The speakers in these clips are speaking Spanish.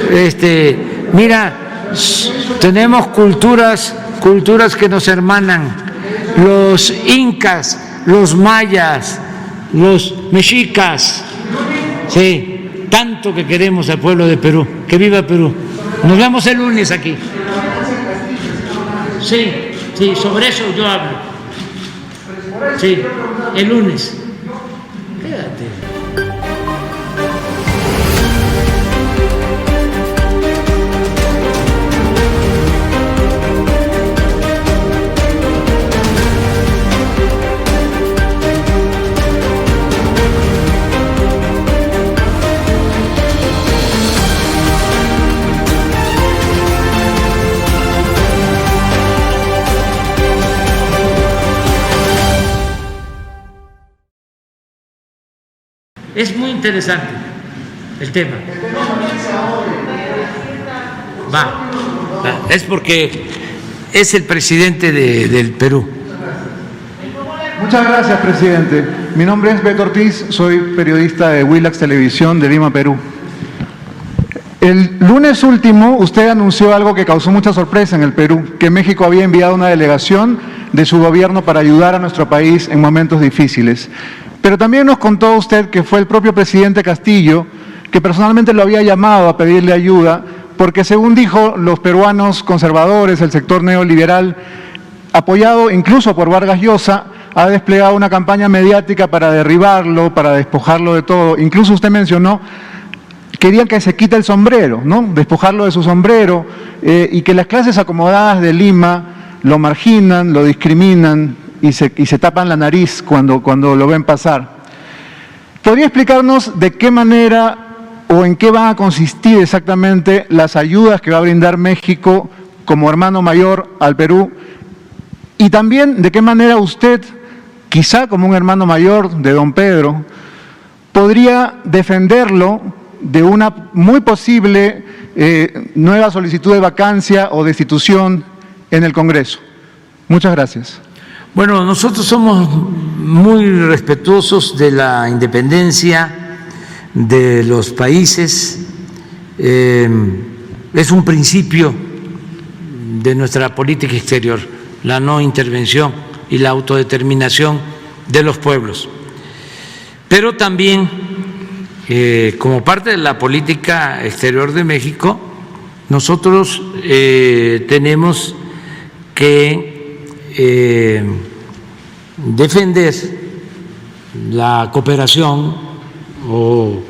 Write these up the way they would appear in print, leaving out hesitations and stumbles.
Espérate. Mira, tenemos culturas que nos hermanan. Los incas, los mayas, los mexicas. Sí, tanto que queremos al pueblo de Perú. Que viva Perú. Nos vemos el lunes aquí. Sí, sobre eso yo hablo. Sí, el lunes. Quédate. Es muy interesante el tema. Es porque es el presidente del Perú. Muchas gracias, presidente. Mi nombre es Beto Ortiz, soy periodista de Willax Televisión de Lima, Perú. El lunes último usted anunció algo que causó mucha sorpresa en el Perú, que México había enviado una delegación de su gobierno para ayudar a nuestro país en momentos difíciles. Pero también nos contó usted que fue el propio presidente Castillo que personalmente lo había llamado a pedirle ayuda porque, según dijo, los peruanos conservadores, el sector neoliberal, apoyado incluso por Vargas Llosa, ha desplegado una campaña mediática para derribarlo, para despojarlo de todo. Incluso usted mencionó, querían que se quite el sombrero, ¿no? Despojarlo de su sombrero, y que las clases acomodadas de Lima lo marginan, lo discriminan, y se tapan la nariz cuando lo ven pasar. ¿Podría explicarnos de qué manera o en qué van a consistir exactamente las ayudas que va a brindar México como hermano mayor al Perú? Y también de qué manera usted, quizá como un hermano mayor de don Pedro, podría defenderlo de una muy posible nueva solicitud de vacancia o destitución en el Congreso. Muchas gracias. Bueno, nosotros somos muy respetuosos de la independencia de los países. Es un principio de nuestra política exterior, la no intervención y la autodeterminación de los pueblos. Pero también, como parte de la política exterior de México, nosotros tenemos que defender la cooperación o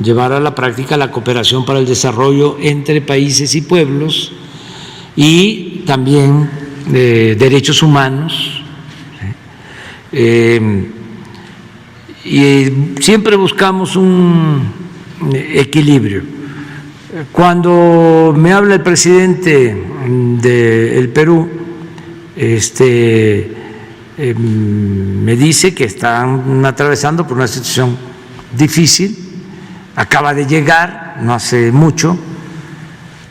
llevar a la práctica la cooperación para el desarrollo entre países y pueblos, y también derechos humanos, y siempre buscamos un equilibrio. Cuando me habla el presidente del Perú, me dice que están atravesando por una situación difícil, acaba de llegar, no hace mucho.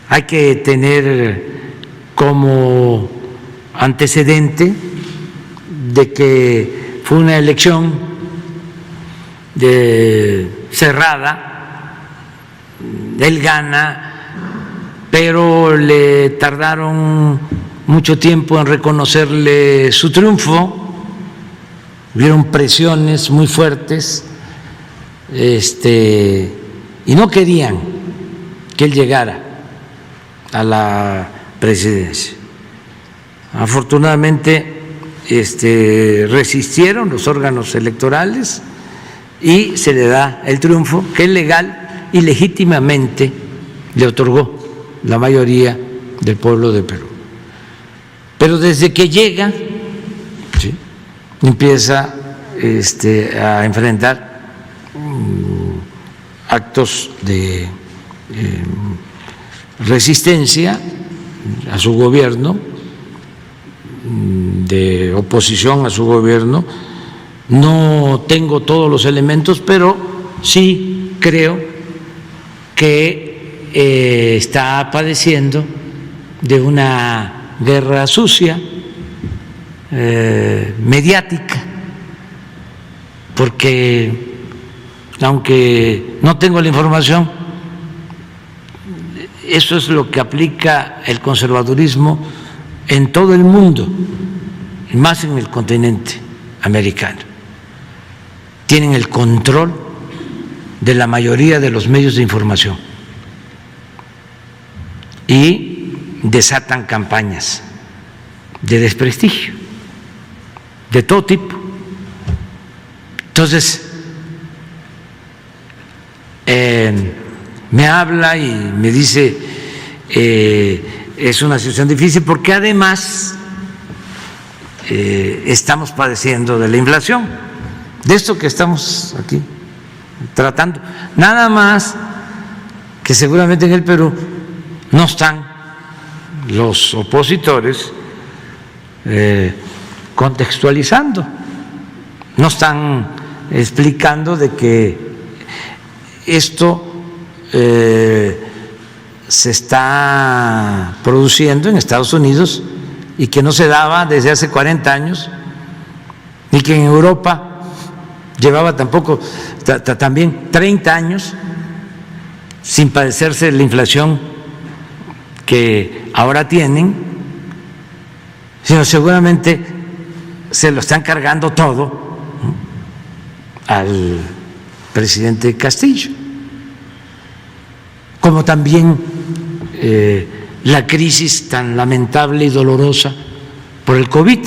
Hay que tener como antecedente de que fue una elección cerrada, él gana, pero le tardaron mucho tiempo en reconocerle su triunfo, hubieron presiones muy fuertes, y no querían que él llegara a la presidencia. Afortunadamente, resistieron los órganos electorales y se le da el triunfo que es legal y legítimamente le otorgó la mayoría del pueblo de Perú. Pero desde que llega, ¿sí?, empieza a enfrentar actos de resistencia a su gobierno, de oposición a su gobierno. No tengo todos los elementos, pero sí creo que está padeciendo de una guerra sucia, mediática, porque aunque no tengo la información eso es lo que aplica el conservadurismo en todo el mundo, y más en el continente americano. Tienen el control de la mayoría de los medios de información y desatan campañas de desprestigio de todo tipo. Entonces, me habla y me dice, es una situación difícil porque además estamos padeciendo de la inflación, de esto que estamos aquí tratando. Nada más que seguramente en el Perú no están los opositores contextualizando, no están explicando de que esto se está produciendo en Estados Unidos y que no se daba desde hace 40 años, y que en Europa llevaba tampoco también 30 años sin padecerse la inflación que ahora tienen, sino seguramente se lo están cargando todo al presidente Castillo, como también la crisis tan lamentable y dolorosa por el COVID,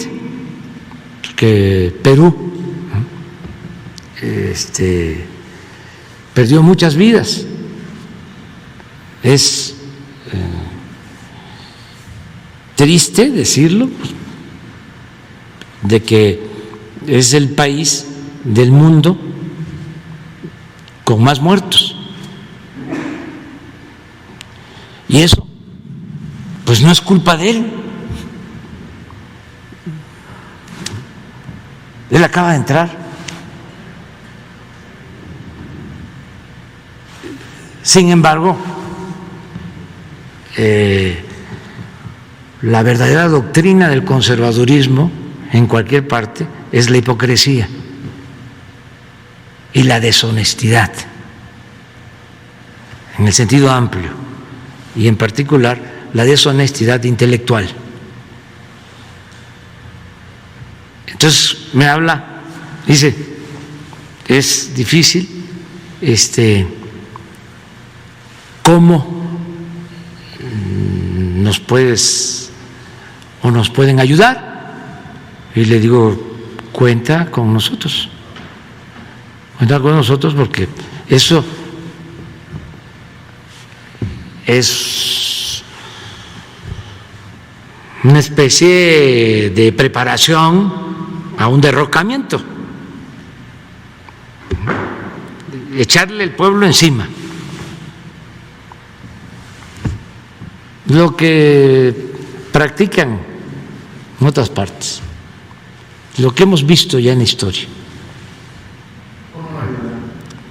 que Perú perdió muchas vidas. Es triste decirlo, de que es el país del mundo con más muertos. Y eso, pues no es culpa de él. Él acaba de entrar. Sin embargo, la verdadera doctrina del conservadurismo en cualquier parte es la hipocresía y la deshonestidad, en el sentido amplio, y en particular la deshonestidad intelectual. Entonces me habla, dice, es difícil, ¿cómo nos puedes o nos pueden ayudar? Y le digo, cuenta con nosotros porque eso es una especie de preparación a un derrocamiento, echarle el pueblo encima. Lo que practican en otras partes, lo que hemos visto ya en la historia,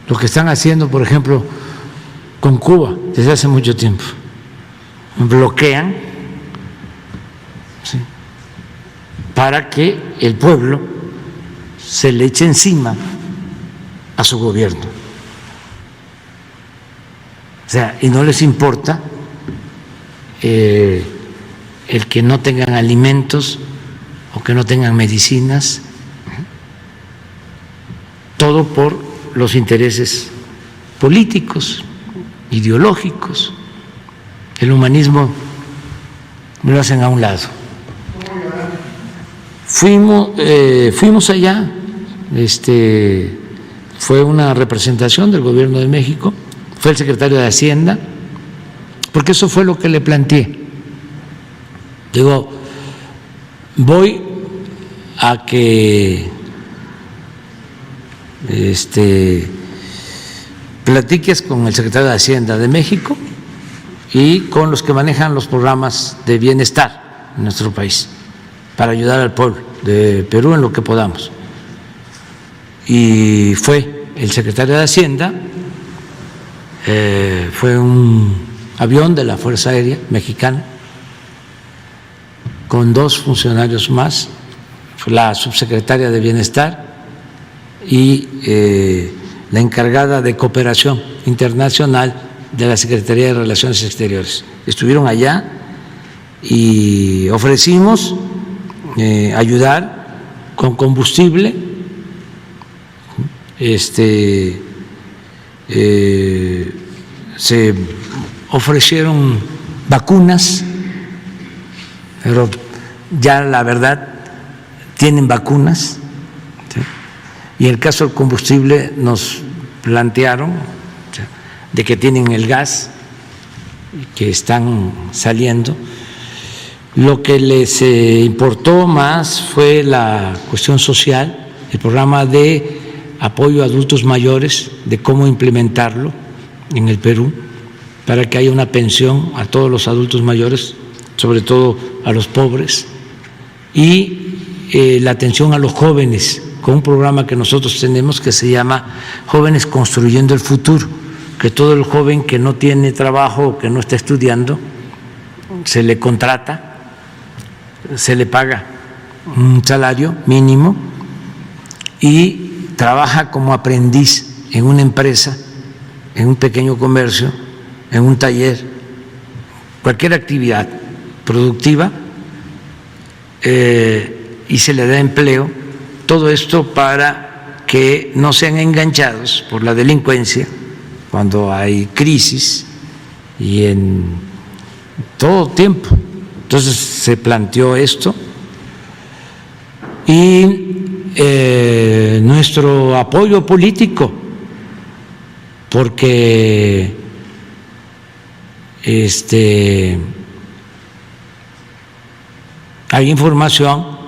lo que están haciendo, por ejemplo, con Cuba desde hace mucho tiempo, bloquean, ¿sí?, para que el pueblo se le eche encima a su gobierno. O sea, y no les importa el que no tengan alimentos o que no tengan medicinas, todo por los intereses políticos, ideológicos. El humanismo lo hacen a un lado. Fuimos allá, fue una representación del gobierno de México, fue el secretario de Hacienda, porque eso fue lo que le planteé. Digo, voy a que platiques con el secretario de Hacienda de México y con los que manejan los programas de bienestar en nuestro país para ayudar al pueblo de Perú en lo que podamos. Y fue el secretario de Hacienda, fue un avión de la Fuerza Aérea Mexicana con 2 funcionarios más, la subsecretaria de Bienestar y la encargada de Cooperación Internacional de la Secretaría de Relaciones Exteriores. Estuvieron allá y ofrecimos ayudar con combustible, se ofrecieron vacunas, pero ya la verdad tienen vacunas, ¿sí? Y en el caso del combustible nos plantearon, ¿sí?, de que tienen el gas, que están saliendo. Lo que les importó más fue la cuestión social, el programa de apoyo a adultos mayores, de cómo implementarlo en el Perú para que haya una pensión a todos los adultos mayores, sobre todo a los pobres, y la atención a los jóvenes con un programa que nosotros tenemos que se llama Jóvenes Construyendo el Futuro, que todo el joven que no tiene trabajo o que no está estudiando se le contrata, se le paga un salario mínimo y trabaja como aprendiz en una empresa, en un pequeño comercio, en un taller, cualquier actividad productiva, y se le da empleo. Todo esto para que no sean enganchados por la delincuencia cuando hay crisis y en todo tiempo. Entonces se planteó esto y nuestro apoyo político, porque hay información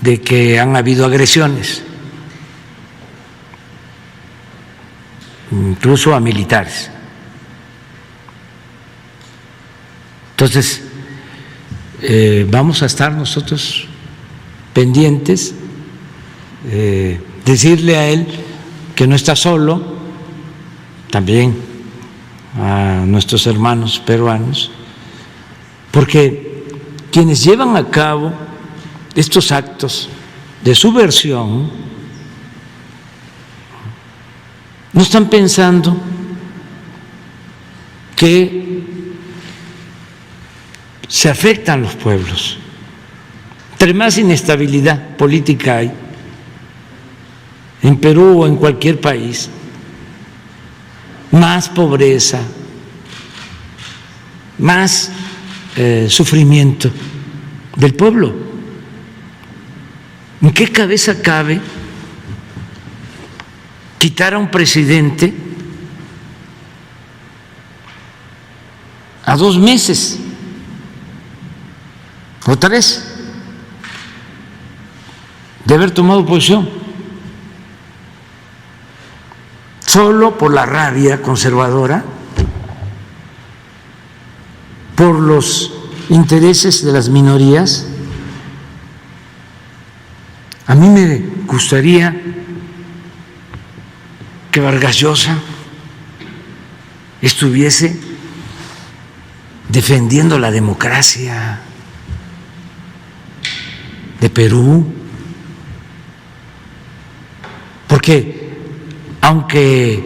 de que han habido agresiones, incluso a militares. Entonces, vamos a estar nosotros pendientes, decirle a él que no está solo, también a nuestros hermanos peruanos, porque quienes llevan a cabo estos actos de subversión no están pensando que se afectan los pueblos. Entre más inestabilidad política hay en Perú o en cualquier país, más pobreza, más sufrimiento del pueblo. ¿En qué cabeza cabe quitar a un presidente a 2 meses o 3 de haber tomado posición, solo por la rabia conservadora, por los intereses de las minorías? A mí me gustaría que Vargas Llosa estuviese defendiendo la democracia de Perú, porque aunque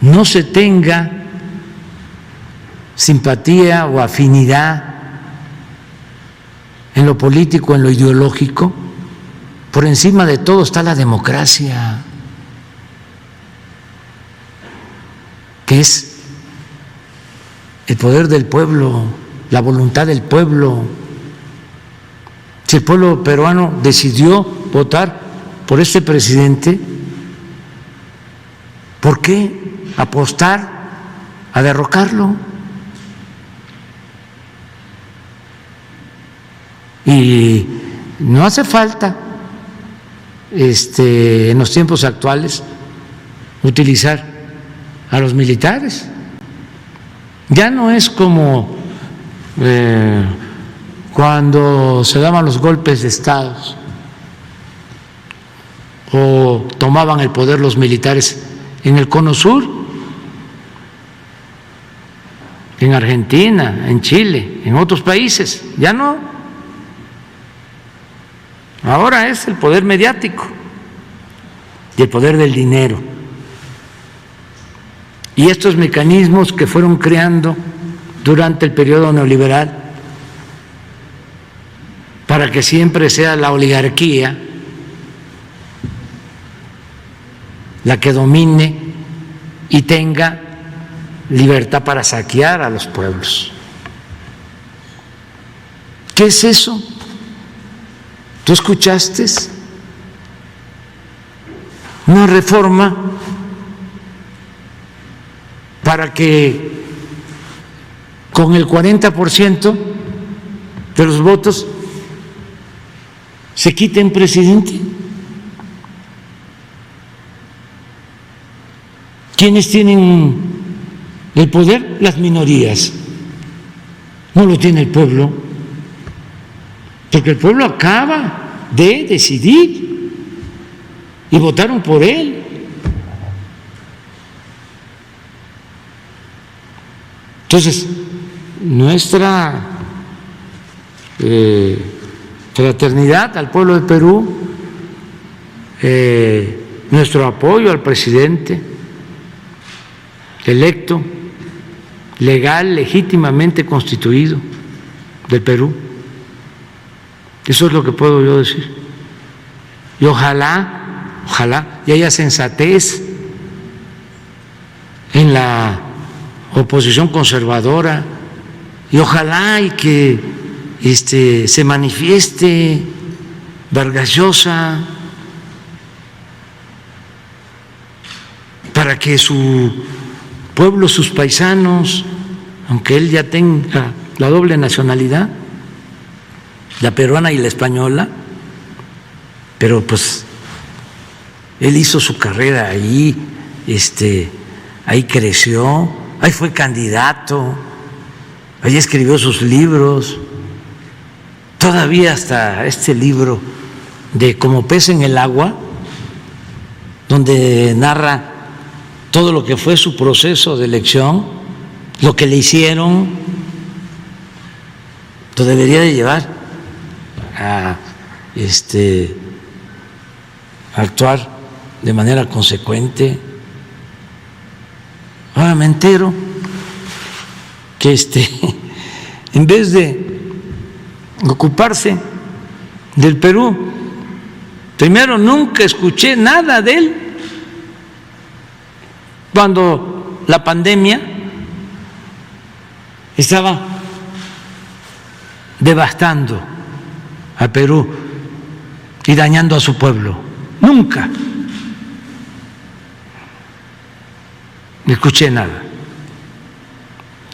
no se tenga simpatía o afinidad en lo político, en lo ideológico, por encima de todo está la democracia, que es el poder del pueblo, la voluntad del pueblo. Si el pueblo peruano decidió votar por este presidente, ¿por qué apostar a derrocarlo? Y no hace falta en los tiempos actuales utilizar a los militares. Ya no es como cuando se daban los golpes de Estado o tomaban el poder los militares en el Cono Sur, en Argentina, en Chile, en otros países. Ya no. Ahora es el poder mediático y el poder del dinero. Y estos mecanismos que fueron creando durante el periodo neoliberal para que siempre sea la oligarquía la que domine y tenga libertad para saquear a los pueblos. ¿Qué es eso? ¿Tú escuchaste? Una reforma para que con el 40% de los votos se quite un presidente. ¿Quiénes tienen el poder? Las minorías. No lo tiene el pueblo, porque el pueblo acaba de decidir y votaron por él. Entonces, nuestra fraternidad al pueblo de Perú, nuestro apoyo al presidente electo, legal, legítimamente constituido del Perú. Eso es lo que puedo yo decir. Y ojalá y haya sensatez en la oposición conservadora, y ojalá y que se manifieste Vargas Llosa para que su pueblo, sus paisanos, aunque él ya tenga la doble nacionalidad, la peruana y la española, pero pues él hizo su carrera ahí, ahí creció, ahí fue candidato, ahí escribió sus libros, todavía hasta este libro de Como pez en el agua, donde narra todo lo que fue su proceso de elección, lo que le hicieron, lo debería de llevar a actuar de manera consecuente. Ahora me entero que en vez de ocuparse del Perú, primero nunca escuché nada de él cuando la pandemia estaba devastando a Perú y dañando a su pueblo. Nunca escuché nada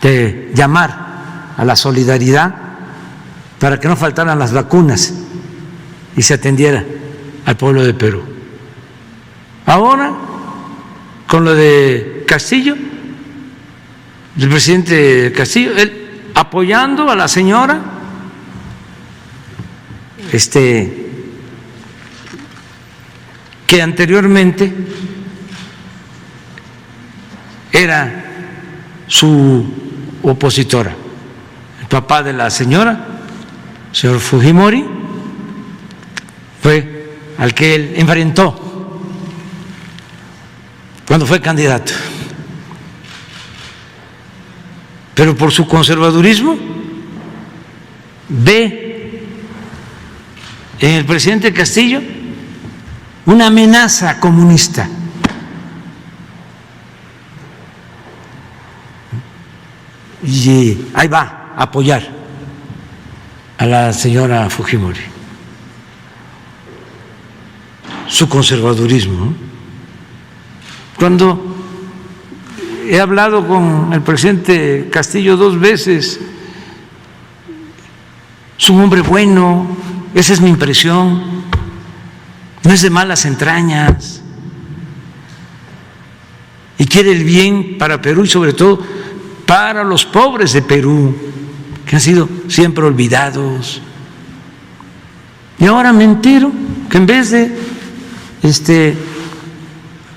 de llamar a la solidaridad para que no faltaran las vacunas y se atendiera al pueblo de Perú. Ahora, con lo de Castillo, del presidente Castillo, él apoyando a la señora, que anteriormente era su opositora, el papá de la señora, el señor Fujimori, fue al que él enfrentó cuando fue candidato, pero por su conservadurismo ve en el presidente Castillo una amenaza comunista. Y ahí va a apoyar a la señora Fujimori. Su conservadurismo, ¿no? Cuando he hablado con el presidente Castillo 2 veces, es un hombre bueno, esa es mi impresión, no es de malas entrañas y quiere el bien para Perú y sobre todo para los pobres de Perú, que han sido siempre olvidados. Y ahora me entero que en vez de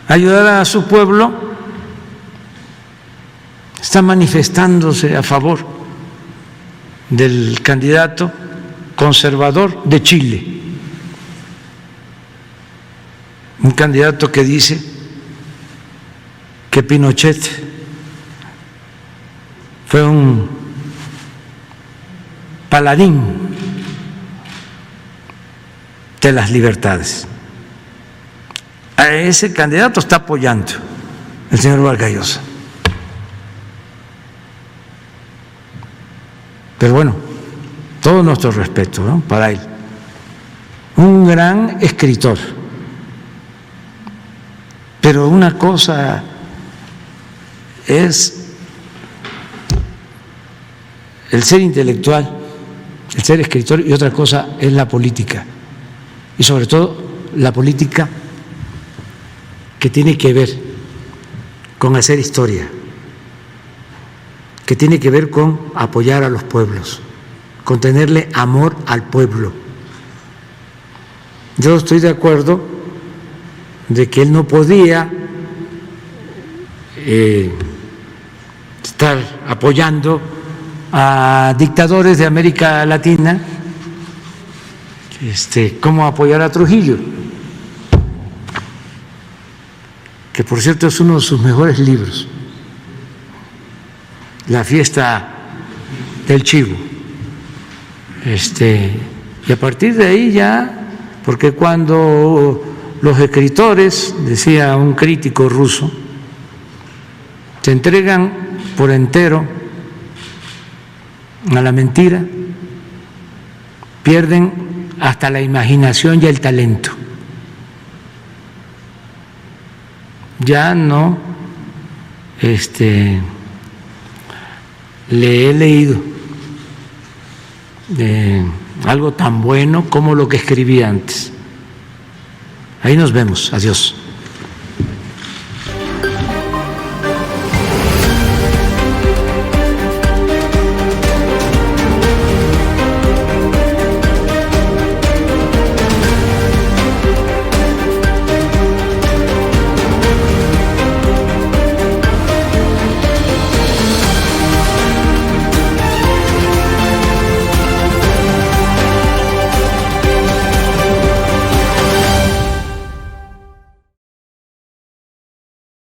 ayudar a su pueblo, está manifestándose a favor del candidato conservador de Chile, un candidato que dice que Pinochet fue un paladín de las libertades. A ese candidato está apoyando el señor Vargas Llosa. Pero bueno, todo nuestro respeto, ¿no?, para él. Un gran escritor. Pero una cosa es el ser intelectual, el ser escritor, y otra cosa es la política. Y sobre todo la política que tiene que ver con hacer historia, que tiene que ver con apoyar a los pueblos, con tenerle amor al pueblo. Yo estoy de acuerdo de que él no podía estar apoyando a dictadores de América Latina, como apoyar a Trujillo, que por cierto es uno de sus mejores libros, La fiesta del chivo. Y a partir de ahí ya, porque cuando los escritores, decía un crítico ruso, se entregan por entero a la mentira, pierden hasta la imaginación y el talento. Ya no le he leído algo tan bueno como lo que escribía antes. Ahí nos vemos. Adiós.